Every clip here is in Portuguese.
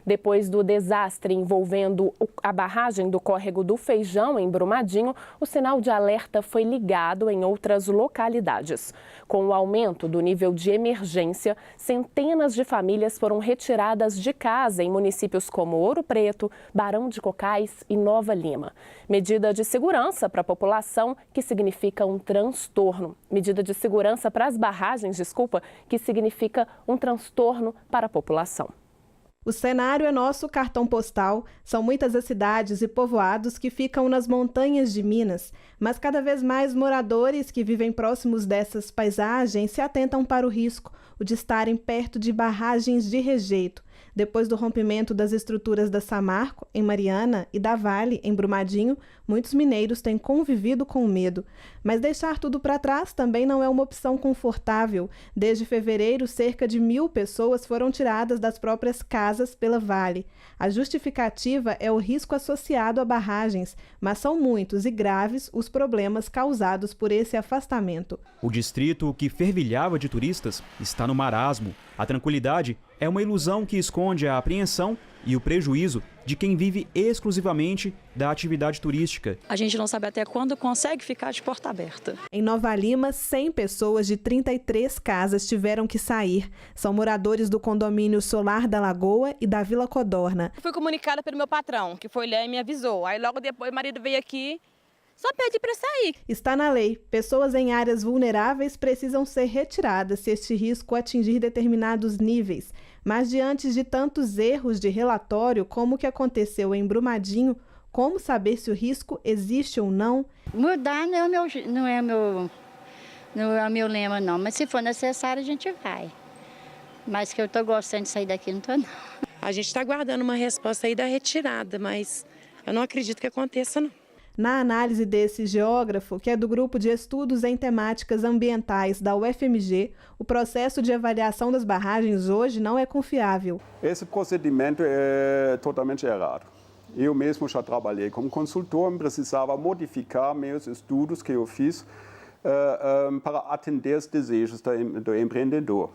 Depois do desastre envolvendo a barragem do Córrego do Feijão, em Brumadinho, o sinal de alerta foi ligado em outras localidades. Com o aumento do nível de emergência, centenas de famílias foram retiradas de casa em municípios como Ouro Preto, Barão de Cocais e Nova Lima. Medida de segurança para a população, que significa um transtorno. Medida de segurança para as barragens, que significa um transtorno para a população. O cenário é nosso cartão postal. São muitas as cidades e povoados que ficam nas montanhas de Minas, mas cada vez mais moradores que vivem próximos dessas paisagens se atentam para o risco, o de estarem perto de barragens de rejeito. Depois do rompimento das estruturas da Samarco, em Mariana, e da Vale, em Brumadinho, muitos mineiros têm convivido com medo. Mas deixar tudo para trás também não é uma opção confortável. Desde fevereiro, cerca de 1.000 pessoas foram tiradas das próprias casas pela Vale. A justificativa é o risco associado a barragens, mas são muitos e graves os problemas causados por esse afastamento. O distrito, que fervilhava de turistas, está no marasmo. A tranquilidade é uma ilusão que esconde a apreensão e o prejuízo de quem vive exclusivamente da atividade turística. A gente não sabe até quando consegue ficar de porta aberta. Em Nova Lima, 100 pessoas de 33 casas tiveram que sair. São moradores do condomínio Solar da Lagoa e da Vila Codorna. Fui comunicada pelo meu patrão, que foi lá e me avisou. Aí logo depois o marido veio aqui, só pede para sair. Está na lei. Pessoas em áreas vulneráveis precisam ser retiradas se este risco atingir determinados níveis. Mas diante de tantos erros de relatório, como o que aconteceu em Brumadinho, como saber se o risco existe ou não? Mudar não é o meu lema, não. Mas se for necessário, a gente vai. Mas que eu estou gostando de sair daqui, não estou, não. A gente está aguardando uma resposta aí da retirada, mas eu não acredito que aconteça, não. Na análise desse geógrafo, que é do Grupo de Estudos em Temáticas Ambientais da UFMG, o processo de avaliação das barragens hoje não é confiável. Esse procedimento é totalmente errado. Eu mesmo já trabalhei como consultor e precisava modificar meus estudos que eu fiz para atender os desejos do empreendedor.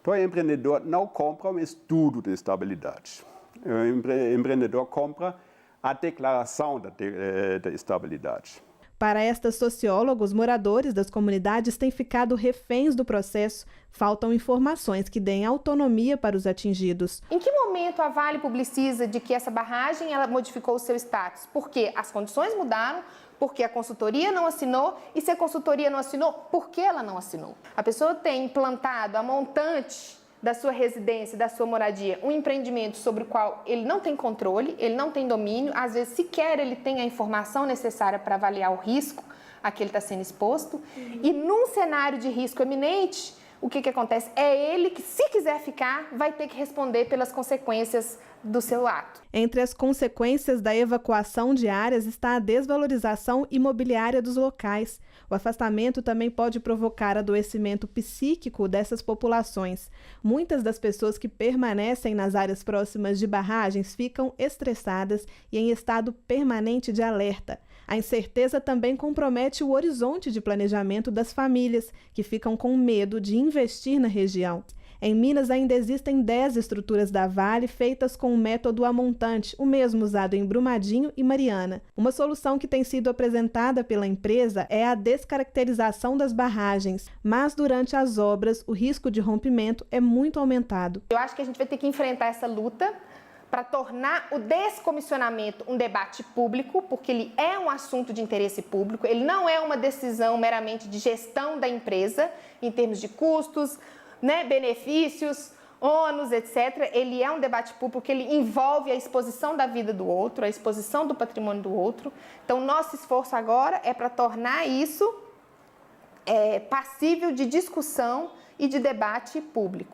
Então, o empreendedor não compra um estudo de estabilidade. O empreendedor compra a declaração da estabilidade. Para esta socióloga, os moradores das comunidades têm ficado reféns do processo. Faltam informações que deem autonomia para os atingidos. Em que momento a Vale publiciza de que essa barragem ela modificou o seu status? Porque as condições mudaram, porque a consultoria não assinou, e se a consultoria não assinou, por que ela não assinou? A pessoa tem implantado a montante da sua residência, da sua moradia, um empreendimento sobre o qual ele não tem controle, ele não tem domínio, às vezes sequer ele tem a informação necessária para avaliar o risco a que ele está sendo exposto. E num cenário de risco eminente, o que acontece? É ele que, se quiser ficar, vai ter que responder pelas consequências do seu ato. Entre as consequências da evacuação de áreas está a desvalorização imobiliária dos locais. O afastamento também pode provocar adoecimento psíquico dessas populações. Muitas das pessoas que permanecem nas áreas próximas de barragens ficam estressadas e em estado permanente de alerta. A incerteza também compromete o horizonte de planejamento das famílias, que ficam com medo de investir na região. Em Minas ainda existem 10 estruturas da Vale feitas com o método amontante, o mesmo usado em Brumadinho e Mariana. Uma solução que tem sido apresentada pela empresa é a descaracterização das barragens, mas durante as obras o risco de rompimento é muito aumentado. Eu acho que a gente vai ter que enfrentar essa luta para tornar o descomissionamento um debate público, porque ele é um assunto de interesse público, ele não é uma decisão meramente de gestão da empresa, em termos de custos, benefícios, ônus, etc. Ele é um debate público que ele envolve a exposição da vida do outro, a exposição do patrimônio do outro. Então, nosso esforço agora é para tornar isso passível de discussão e de debate público.